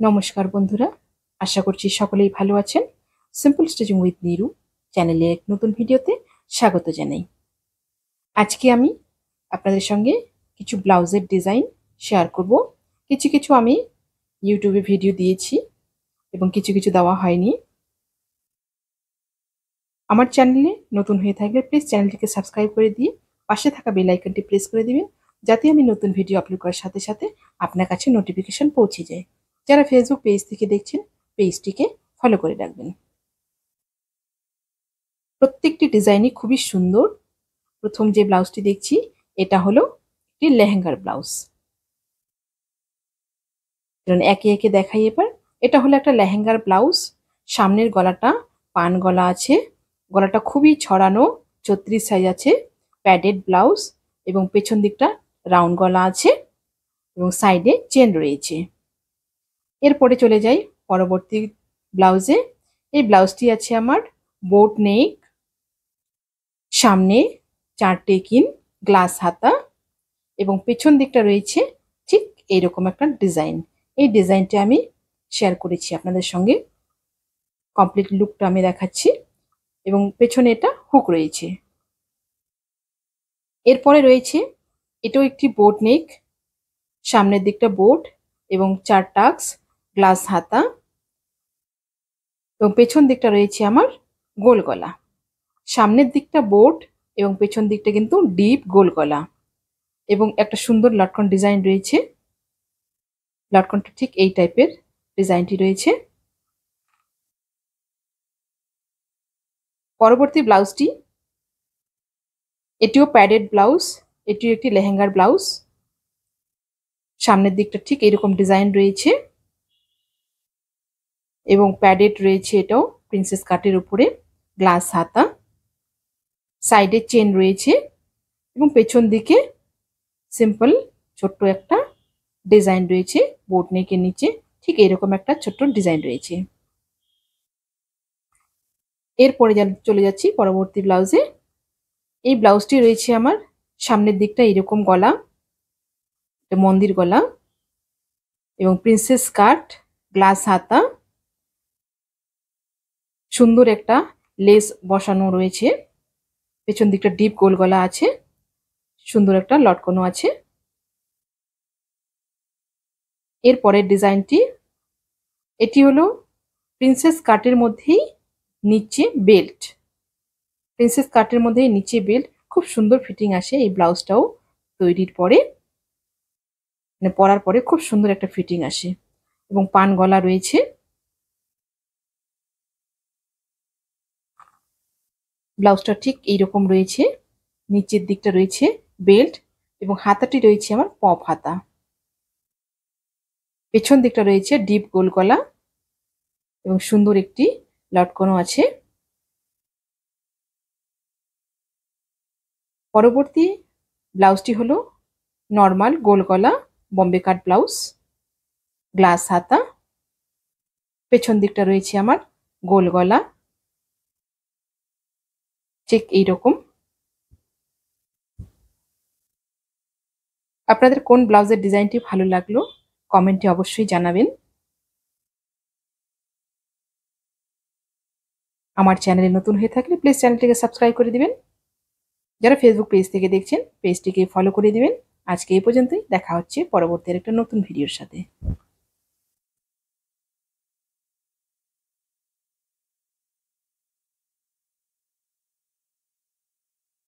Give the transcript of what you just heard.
নমস্কার বন্ধুরা, আশা করছি সকলেই ভালো আছেন। সিম্পল স্টিচিং উইথ নিরু চ্যানেলে এক নতুন ভিডিওতে স্বাগত জানাই। আজকে আমি আপনাদের সঙ্গে কিছু ব্লাউজের ডিজাইন শেয়ার করব। কিছু কিছু আমি ইউটিউবে ভিডিও দিয়েছি এবং কিছু কিছু দেওয়া হয়নি। আমার চ্যানেলে নতুন হয়ে থাকলে প্লিজ চ্যানেলটিকে সাবস্ক্রাইব করে দিয়ে পাশে থাকা বেল আইকনটি প্রেস করে দিবেন, যাতে আমি নতুন ভিডিও আপলোড করার সাথে সাথে আপনার কাছে নোটিফিকেশন পৌঁছে যায়। যারা ফেসবুক পেজ থেকে দেখছেন, পেজটিকে ফলো করে রাখবেন। প্রত্যেকটি ডিজাইনই খুবই সুন্দর। প্রথম যে ব্লাউজটি দেখছি এটা হলো একটি লেহেঙ্গার ব্লাউজ। একে একে দেখাই এবার। এটা হলো একটা লেহেঙ্গার ব্লাউজ। সামনের গলাটা পান গলা আছে, গলাটা খুবই ছড়ানো, 36 সাইজ আছে, প্যাডেড ব্লাউজ এবং পেছন দিকটা রাউন্ড গলা আছে এবং সাইডে চেন রয়েছে। এরপরে চলে যাই পরবর্তী ব্লাউজে। এই ব্লাউজটি আছে আমার বোট নেক, সামনে 4 টেকিন, গ্লাস হাতা এবং পেছন দিকটা রয়েছে ঠিক এইরকম একটা ডিজাইন। এই ডিজাইনটা আমি শেয়ার করেছি আপনাদের সঙ্গে। কমপ্লিট লুকটা আমি দেখাচ্ছি এবং পেছনে এটা হুক রয়েছে। এরপরে রয়েছে এটাও একটি বোট নেক, সামনের দিকটা বোট এবং 4 টাক্স, গ্লাস হাতা এবং পেছন দিকটা রয়েছে আমার গোল গলা। সামনের দিকটা বোট এবং পেছন দিকটা কিন্তু ডিপ গোল গলা এবং একটা সুন্দর লটকন ডিজাইন রয়েছে। লটকনটা ঠিক এই টাইপের ডিজাইনটি রয়েছে। পরবর্তী ব্লাউজটি, এটিও প্যাডেড ব্লাউজ, এটিও একটি লেহেঙ্গার ব্লাউজ। সামনের দিকটা ঠিক এরকম ডিজাইন রয়েছে এবং প্যাডেড রয়েছে, এটাও প্রিন্সেস কাটের উপরে, গ্লাস হাতা, সাইডে চেন রয়েছে এবং পেছন দিকে সিম্পল ছোট্ট একটা ডিজাইন রয়েছে। বোট নেকের নিচে ঠিক এরকম একটা ছোট্ট ডিজাইন রয়েছে। এরপরে চলে যাচ্ছি পরবর্তী ব্লাউজে। এই ব্লাউজটি রয়েছে আমার সামনের দিকটা এরকম গলা, মন্দির গলা এবং প্রিন্সেস কাট, গ্লাস হাতা, সুন্দর একটা লেস বসানো রয়েছে। পেছন দিকটা ডিপ গোল গলা আছে, সুন্দর একটা লটকনও আছে। এরপরের ডিজাইনটি, এটি হলো প্রিন্সেস কাটের মধ্যেই নিচে বেল্ট, প্রিন্সেস কাটের মধ্যেই নিচে বেল্ট। খুব সুন্দর ফিটিং আসে এই ব্লাউজটাও তৈরির পরে, মানে পরার পরে খুব সুন্দর একটা ফিটিং আসে এবং পান গলা রয়েছে। ব্লাউজটা ঠিক এইরকম রয়েছে, নিচের দিকটা রয়েছে বেল্ট এবং হাতাটি রয়েছে আমার পপ হাতা। পেছন দিকটা রয়েছে ডিপ গোল গলা এবং সুন্দর একটি লটকনও আছে। পরবর্তী ব্লাউজটি হলো নর্মাল গোল গলা বম্বে কাট ব্লাউজ, গ্লাস হাতা, পেছন দিকটা রয়েছে আমার গোল গলা, ঠিক এইরকম। আপনাদের কোন ব্লাউজের ডিজাইনটি ভালো লাগলো কমেন্টে অবশ্যই জানাবেন। আমার চ্যানেলে নতুন হয়ে থাকলে প্লিজ চ্যানেলটিকে সাবস্ক্রাইব করে দিবেন। যারা ফেসবুক পেজ থেকে দেখছেন পেজটিকে ফলো করে দিবেন। আজকে এই পর্যন্তই, দেখা হচ্ছে পরবর্তী একটা নতুন ভিডিওর সাথে।